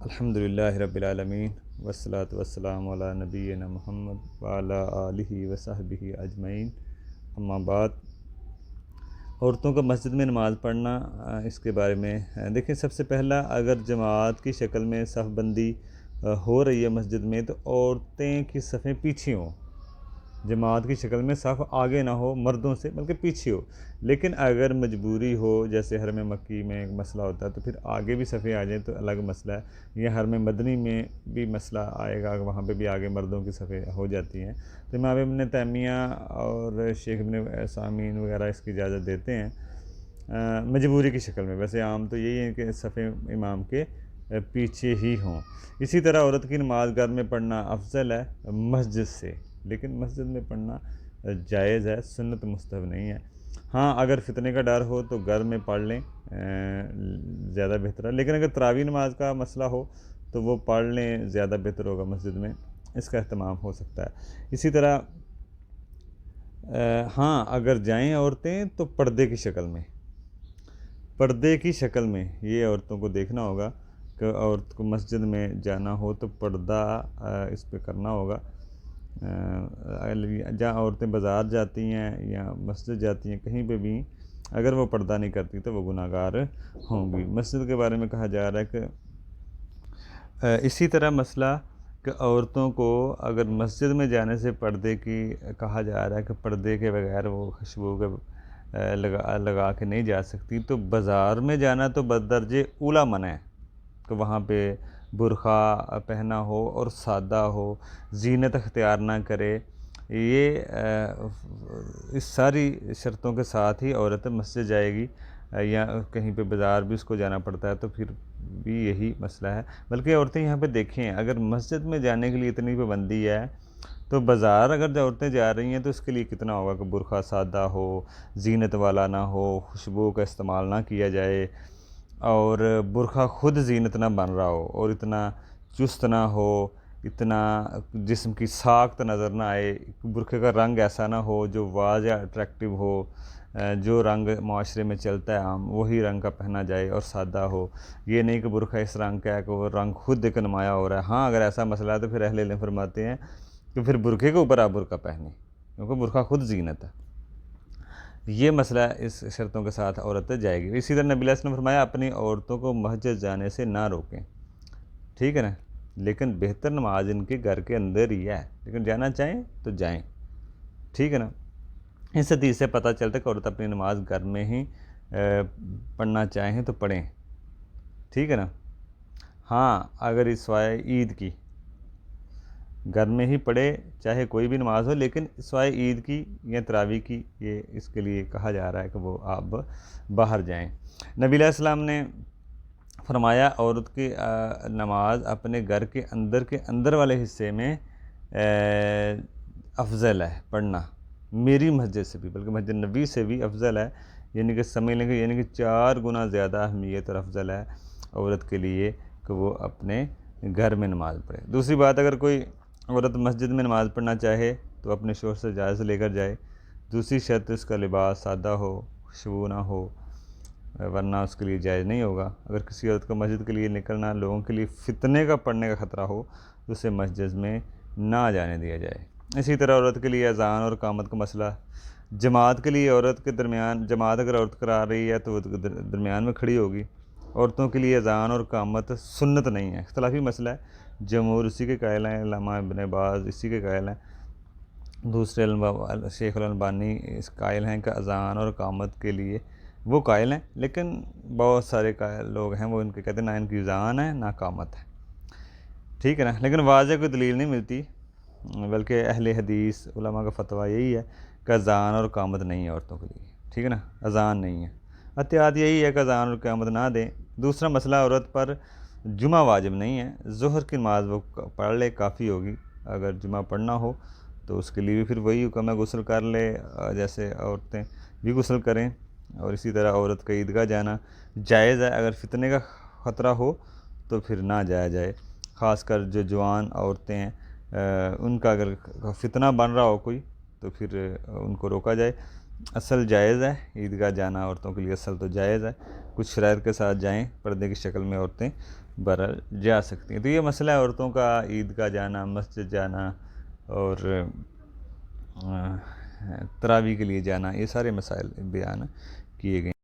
الحمدللہ رب العالمین والصلاة والسلام علی نبینا محمد وعلی آلہ وصحبہ اجمعین، اما بعد۔ عورتوں کا مسجد میں نماز پڑھنا، اس کے بارے میں دیکھیں، سب سے پہلا، اگر جماعت کی شکل میں صف بندی ہو رہی ہے مسجد میں، تو عورتیں کی صفیں پیچھے ہوں۔ جماعت کی شکل میں صف آگے نہ ہو مردوں سے، بلکہ پیچھے ہو۔ لیکن اگر مجبوری ہو، جیسے حرم مکی میں ایک مسئلہ ہوتا ہے، تو پھر آگے بھی صفیں آ جائیں تو الگ مسئلہ ہے، یا حرم مدنی میں بھی مسئلہ آئے گا، وہاں پہ بھی آگے مردوں کی صفیں ہو جاتی ہیں۔ تو امام ابن تیمیہ اور شیخ ابن عثیمین وغیرہ اس کی اجازت دیتے ہیں مجبوری کی شکل میں۔ ویسے عام تو یہی ہے کہ صفیں امام کے پیچھے ہی ہوں۔ اسی طرح عورت کی نماز گھر میں پڑھنا افضل ہے مسجد سے، لیکن مسجد میں پڑھنا جائز ہے، سنت مستحب نہیں ہے۔ ہاں، اگر فتنے کا ڈر ہو تو گھر میں پڑھ لیں، زیادہ بہتر ہے۔ لیکن اگر تراویح نماز کا مسئلہ ہو تو وہ پڑھ لیں، زیادہ بہتر ہوگا، مسجد میں اس کا اہتمام ہو سکتا ہے۔ اسی طرح ہاں، اگر جائیں عورتیں تو پردے کی شکل میں، پردے کی شکل میں یہ عورتوں کو دیکھنا ہوگا کہ عورت کو مسجد میں جانا ہو تو پردہ اس پہ کرنا ہوگا۔ جہاں عورتیں بازار جاتی ہیں یا مسجد جاتی ہیں، کہیں پہ بھی اگر وہ پردہ نہیں کرتی تو وہ گناہ گار ہوں گی۔ مسجد کے بارے میں کہا جا رہا ہے کہ اسی طرح مسئلہ کہ عورتوں کو اگر مسجد میں جانے سے پردے کی کہا جا رہا ہے کہ پردے کے بغیر وہ خوشبو کے لگا کے نہیں جا سکتی، تو بازار میں جانا تو بدرجہ اولیٰ منع ہے کہ وہاں پہ برقع پہنا ہو اور سادہ ہو، زینت اختیار نہ کرے۔ یہ اس ساری شرطوں کے ساتھ ہی عورت مسجد جائے گی، یا کہیں پہ بازار بھی اس کو جانا پڑتا ہے تو پھر بھی یہی مسئلہ ہے۔ بلکہ عورتیں یہاں پہ دیکھیں، اگر مسجد میں جانے کے لیے اتنی پابندی ہے تو بازار اگر جو عورتیں جا رہی ہیں تو اس کے لیے کتنا ہوگا کہ برقع سادہ ہو، زینت والا نہ ہو، خوشبو کا استعمال نہ کیا جائے، اور برقع خود زینت نہ بن رہا ہو، اور اتنا چست نہ ہو، اتنا جسم کی ساخت نظر نہ آئے، برقعے کا رنگ ایسا نہ ہو جو واضح اٹریکٹیو ہو، جو رنگ معاشرے میں چلتا ہے عام وہی رنگ کا پہنا جائے اور سادہ ہو۔ یہ نہیں کہ برقع اس رنگ کا ہے کہ وہ رنگ خود ایک نمایاں ہو رہا ہے۔ ہاں، اگر ایسا مسئلہ ہے تو پھر اہل علم فرماتے ہیں کہ پھر برقعے کے اوپر آپ برقع پہنیں، کیونکہ برقع خود زینت ہے۔ یہ مسئلہ اس شرطوں کے ساتھ عورت جائے گی۔ اسی طرح نبی علیہ السلام نے فرمایا اپنی عورتوں کو مسجد جانے سے نہ روکیں، ٹھیک ہے نا، لیکن بہتر نماز ان کے گھر کے اندر ہی ہے، لیکن جانا چاہیں تو جائیں، ٹھیک ہے نا۔ اس حدیث سے پتہ چلتا ہے کہ عورت اپنی نماز گھر میں ہی پڑھنا چاہیں تو پڑھیں، ٹھیک ہے نا۔ ہاں، اگر سوائے عید کی گھر میں ہی پڑھے، چاہے کوئی بھی نماز ہو، لیکن سوائے عید کی یا تراویح کی، یہ اس کے لیے کہا جا رہا ہے کہ وہ آپ باہر جائیں۔ نبی علیہ السلام نے فرمایا عورت کی نماز اپنے گھر کے اندر والے حصے میں افضل ہے پڑھنا، میری مسجد سے بھی، بلکہ مسجد نبی سے بھی افضل ہے، یعنی کہ سمجھ لیں گے، یعنی کہ 4 گنا زیادہ اہمیت اور افضل ہے عورت کے لیے کہ وہ اپنے گھر میں نماز پڑھے۔ دوسری بات، اگر کوئی عورت مسجد میں نماز پڑھنا چاہے تو اپنے شوہر سے اجازت لے کر جائے۔ دوسری شرط، اس کا لباس سادہ ہو، خوشبو نہ ہو، ورنہ اس کے لیے جائز نہیں ہوگا۔ اگر کسی عورت کو مسجد کے لیے نکلنا لوگوں کے لیے فتنے کا پڑنے کا خطرہ ہو تو اسے مسجد میں نہ جانے دیا جائے۔ اسی طرح عورت کے لیے اذان اور اقامت کا مسئلہ، جماعت کے لیے عورت کے درمیان، جماعت اگر عورت کرا رہی ہے تو وہ درمیان میں کھڑی ہوگی۔ عورتوں کے لیے اذان اور اقامت سنت نہیں ہے، اختلافی مسئلہ ہے، جمہور اسی کے قائل ہیں، علامہ ابن باز اسی کے قائل ہیں، دوسرے شیخ الالبانی اس قائل ہیں کہ اذان اور اقامت کے لیے وہ قائل ہیں، لیکن بہت سارے لوگ ہیں وہ ان کے کہتے ہیں نہ ان کی اذان ہے نہ اقامت ہے، ٹھیک ہے نا۔ لیکن واضح کوئی دلیل نہیں ملتی، بلکہ اہل حدیث علماء کا فتویٰ یہی ہے کہ اذان اور اقامت نہیں ہے عورتوں کے لیے، ٹھیک ہے نا، اذان نہیں ہے۔ احتیاط یہی ہے کہ اذان اور اقامت نہ دیں۔ دوسرا مسئلہ، عورت پر جمعہ واجب نہیں ہے، ظہر کی نماز وہ پڑھ لے کافی ہوگی۔ اگر جمعہ پڑھنا ہو تو اس کے لیے بھی پھر وہی حکم ہے، غسل کر لے، جیسے عورتیں بھی غسل کریں۔ اور اسی طرح عورت کا عیدگاہ جانا جائز ہے، اگر فتنے کا خطرہ ہو تو پھر نہ جایا جائے، خاص کر جو جوان عورتیں ہیں ان کا اگر فتنہ بن رہا ہو کوئی تو پھر ان کو روکا جائے۔ اصل جائز ہے، عیدگاہ جانا عورتوں کے لیے اصل تو جائز ہے، کچھ شرائط کے ساتھ جائیں، پردے کی شکل میں عورتیں بہرحال جا سکتی ہیں۔ تو یہ مسئلہ ہے عورتوں کا عیدگاہ جانا، مسجد جانا اور تراویح کے لیے جانا، یہ سارے مسائل بیان کیے گئے ہیں۔